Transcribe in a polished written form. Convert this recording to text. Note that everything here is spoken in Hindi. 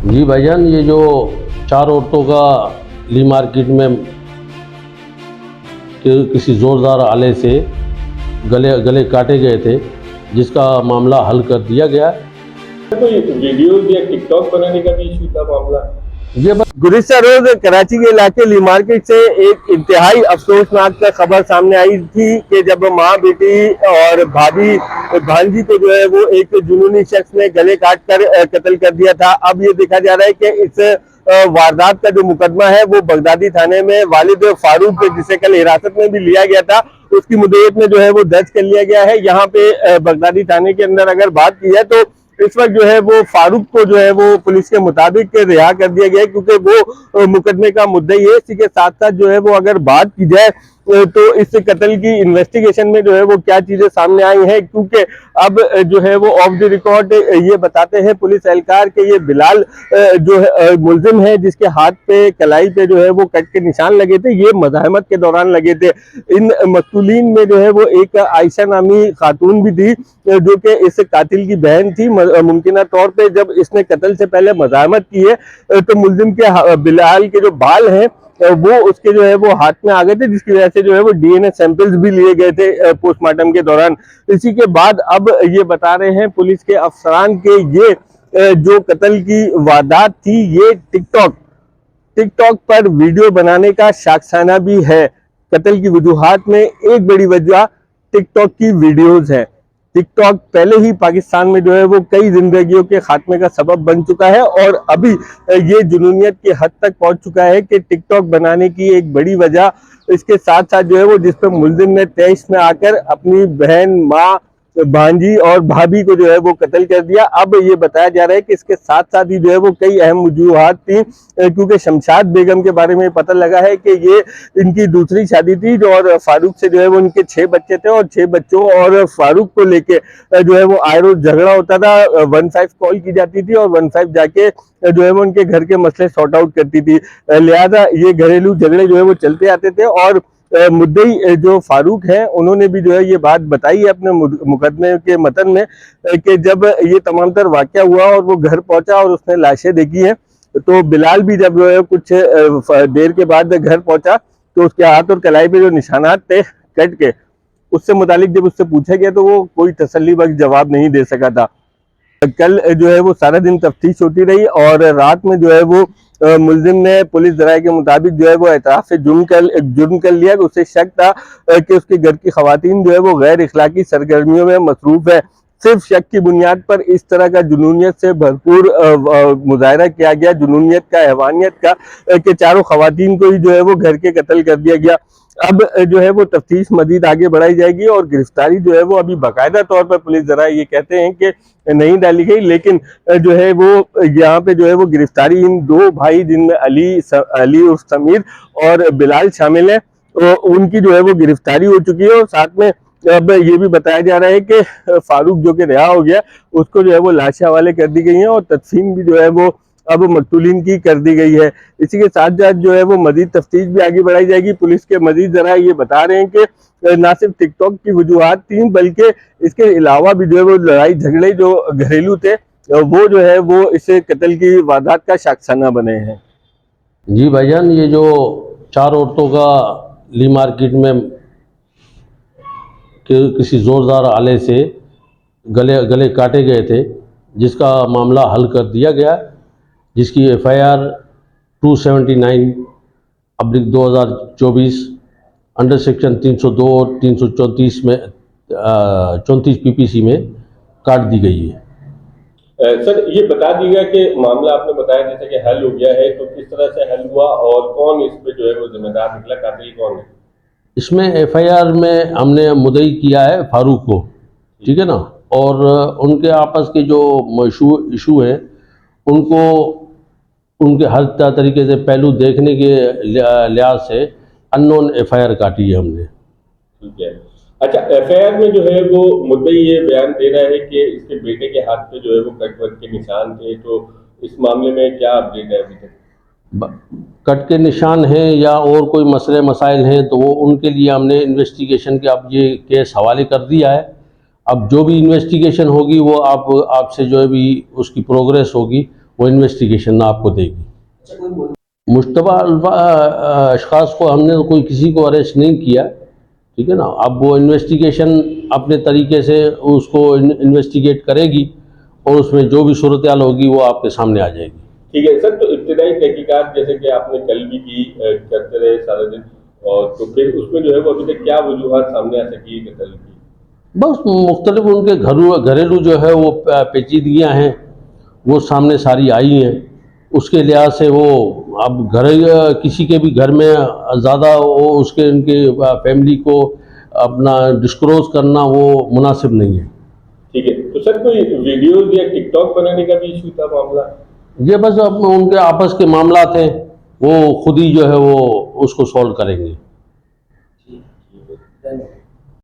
जी भाईजान, ये जो 4 औरतों का ली मार्केट में किसी ज़ोरदार आले से गले काटे गए थे, जिसका मामला हल कर दिया गया। कोई वीडियोज या टिकटॉक बनाने का भी इशू था मामला। ये गुज़िश्ता रोज कराची के इलाके ली मार्केट से एक इंतहाई अफसोसनाक खबर सामने आई थी कि जब माँ बेटी और भांजी को जो है वो एक जुनूनी शख्स ने गले काट कर कत्ल कर दिया था। अब ये देखा जा रहा है कि इस वारदात का जो मुकदमा है वो बगदादी थाने में वालिद फारूक, जिसे कल हिरासत में भी लिया गया था, उसकी मुद्दत में जो है वो दर्ज कर लिया गया है। यहाँ पे बगदादी थाने के अंदर अगर बात की है तो इस वक्त जो है वो फारूक को जो है वो पुलिस के मुताबिक रिहा कर दिया गया है, क्योंकि वो मुकदमे का मुद्दई है। इसी के साथ साथ जो है वो अगर बात की जाए तो इस कत्ल की इन्वेस्टिगेशन में जो है वो क्या चीजें सामने आई हैं, क्योंकि अब जो है वो ऑफ द रिकॉर्ड ये बताते हैं पुलिस एहलकार के ये बिलाल जो है मुलजिम है, जिसके हाथ पे कलाई पे जो है वो कट के निशान लगे थे, ये मज़ाहमत के दौरान लगे थे। इन मकतूलीन में जो है वो एक आयशा नामी खातून भी थी, जो कि इस कातिल की बहन थी। मुमकिन तौर पे जब इसने कत्ल से पहले मज़ाहमत की है तो मुलजिम के बिलाल के जो बाल हैं वो उसके जो है वो हाथ में आ गए थे, जिसकी वजह से जो है वो डीएनए सैंपल्स भी लिए गए थे पोस्टमार्टम के दौरान। इसी के बाद अब ये बता रहे हैं पुलिस के अफसरान के ये जो कत्ल की वारदात थी ये टिकटॉक पर वीडियो बनाने का शाखसाना भी है। कत्ल की वजूहात में एक बड़ी वजह टिकटॉक की वीडियोज है। टिकटॉक पहले ही पाकिस्तान में जो है वो कई जिंदगियों के खात्मे का सबब बन चुका है और अभी ये जुनूनियत की हद तक पहुंच चुका है कि टिकटॉक बनाने की एक बड़ी वजह इसके साथ साथ जो है वो जिस पर मुलजिम ने 23 में आकर अपनी बहन, माँ, भांजी और भाभी को जो है वो कत्ल कर दिया। अब ये बताया जा रहा है कि इसके साथ साथ ही जो है वो कई अहम वजूहात थी, क्योंकि शमशाद बेगम के बारे में पता लगा है कि ये इनकी दूसरी शादी थी और फारूक से जो है वो इनके 6 बच्चे थे और 6 बच्चों और फारूक को लेके जो है वो आए रोज झगड़ा होता था। 15 कॉल की जाती थी और 15 जाके जो है वो उनके घर के मसले सॉर्ट आउट करती थी, लिहाजा ये घरेलू झगड़े जो है वो चलते आते थे। और मुद्दई जो फारूक हैं उन्होंने भी जो है ये बात बताई है अपने मुकदमे के मतन में कि जब ये तमाम तर वाकया हुआ और वो घर पहुंचा और उसने लाशें देखी हैं, तो बिलाल भी जब जो है कुछ देर के बाद घर पहुंचा तो उसके हाथ और कलाई पे जो निशानात थे कट के, उससे मुतालिक जब उससे पूछा गया तो वो कोई तसल्ली बख्श जवाब नहीं दे सका था। कल जो है वो सारा दिन तफ्तीश होती रही और रात में जो है वो मुलजिम ने पुलिस जराये के मुताबिक जो है वो एतराफ से जुर्म कर लिया। उसे शक था कि उसके घर की खवातीन जो है वो गैर इखलाकी सरगर्मियों में मसरूफ है। सिर्फ शक की बुनियाद पर इस तरह का जुनूनियत से भरपूर मुजाहरा किया गया, जुनूनियत का, हैवानियत का, कि चारों खवातीन को ही जो है वो घर के कत्ल कर दिया गया। अब जो है वो तफ्तीश मजीद आगे बढ़ाई जाएगी और गिरफ्तारी जो है वो अभी बाकायदा तौर पर पुलिस जराये ये कहते हैं कि नहीं डाली गई, लेकिन जो है वो यहाँ पे जो है वो गिरफ्तारी इन 2 भाई जिनमें अली उर्फ समीर और बिलाल शामिल है, तो उनकी जो है वो गिरफ्तारी हो चुकी है। और साथ में अब ये भी बताया जा रहा है कि फारूक जो कि रिहा हो गया उसको जो है वो लाशें हवाले कर दी गई हैं और तदफीन भी जो है वो अब मकतूलीन की कर दी गई है। इसी के साथ साथ जो है वो मजीद तफ्तीश भी आगे बढ़ाई जाएगी। पुलिस के मजीद जराये ये बता रहे हैं कि ना सिर्फ टिकटॉक की वजूहात थी बल्कि इसके अलावा भी जो है वो लड़ाई झगड़े जो घरेलू थे वो जो है वो इस कत्ल की वारदात का शाखसाना बने हैं। जी भाईजान, ये जो 4 औरतों का ली मार्केट में किसी ज़ोरदार आले से गले काटे गए थे, जिसका मामला हल कर दिया गया, जिसकी FIR 279/2024 अंडर सेक्शन 302 और 334 में 34 PPC में काट दी गई है। सर ये बता दीजिएगा कि मामला आपने बताया जैसे कि हल हो गया है, तो किस तरह से हल हुआ और कौन इस पे जो है वो जिम्मेदार निकला, कातिल कौन है? इसमें FIR में हमने मुद्दई किया है फारूक को, ठीक है ना, और उनके आपस के जो इशू हैं उनको उनके हर तरीके से पहलू देखने के लिहाज से अननोन FIR काटी है हमने। ठीक है। अच्छा, FIR में जो है वो मुद्दई ये बयान दे रहा है कि इसके बेटे के हाथ पे जो है वो कट के निशान थे, तो इस मामले में क्या अपडेट है अभी तक? कट के निशान हैं या और कोई मसले मसाइल हैं तो वो उनके लिए हमने इन्वेस्टिगेशन के अब ये केस हवाले कर दिया है। अब जो भी इन्वेस्टिगेशन होगी वो आपसे जो है भी उसकी प्रोग्रेस होगी वो इन्वेस्टिगेशन आपको देगी। मुश्तबा अशखास को हमने तो कोई किसी को अरेस्ट नहीं किया, ठीक है ना। अब वो इन्वेस्टिगेशन अपने तरीके से उसको इन्वेस्टिगेट करेगी और उसमें जो भी सूरत हाल होगी वो आपके सामने आ जाएगी। ठीक है सर, तो इब्तदाई तहकीकात जैसे कि आपने कल भी की करते रहे सारा दिन, और तो फिर उसमें जो है वो अभी तक क्या वजूहत सामने आ सकी कत्ल की? बस मुख्तलिफ उनके घरेलू जो है वो पेचीदगियाँ हैं वो सामने सारी आई हैं। उसके लिहाज से वो अब किसी के भी घर में ज़्यादा वो उसके उनके फैमिली को अपना डिस्क्लोज करना वो मुनासिब नहीं है। ठीक है, तो सर कोई वीडियोज या टिकटॉक बनाने का भी इशू था मामला? ये बस अब उनके आपस के मामला थे, वो खुद ही जो है वो उसको सॉल्व करेंगे।